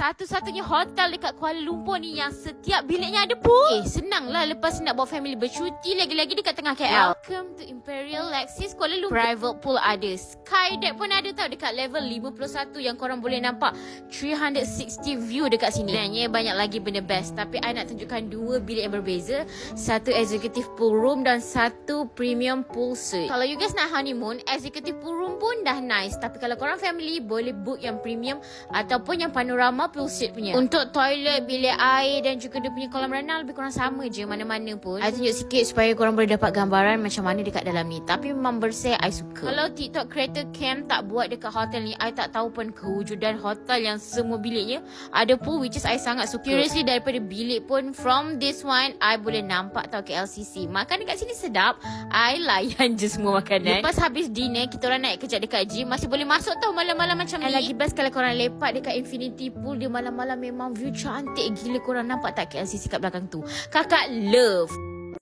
satu-satunya hotel dekat Kuala Lumpur ni yang setiap biliknya ada pool. Senanglah lepas nak bawa family bercuti, lagi-lagi dekat tengah KL. Welcome to Imperial Lexis Kuala Lumpur. Private pool ada, Skydeck pun ada tau dekat level 51 yang korang boleh nampak 360 view dekat sini. Sebenarnya banyak lagi benda best, tapi I nak tunjukkan dua bilik yang berbeza. Satu executive pool room dan satu premium pool suite. Kalau you guys nak honeymoon, executive pool room pun dah nice, tapi kalau korang family boleh book yang premium ataupun yang panorama pool suite punya. Untuk toilet, bilik air dan juga dia punya kolam renang lebih kurang sama je mana-mana pun. I tunjuk sikit supaya korang boleh dapat gambaran macam mana dekat dalam ni. Tapi memang bersih, I suka. Kalau TikTok creator Cam tak buat dekat hotel ni, I tak tahu pun kewujudan hotel yang semua biliknya ada pool, which is I sangat suka. Seriously, daripada bilik pun, from this one I boleh nampak tau KLCC. Makan dekat sini sedap, I layan je semua makanan. Lepas habis dinner, kita orang naik kejap dekat gym. Masih boleh masuk tau malam-malam macam ni. Lagi best kalau korang lepak dekat Infinity Pool, dia malam-malam memang view cantik gila. Korang nampak tak KLCC kat belakang tu? Kakak love.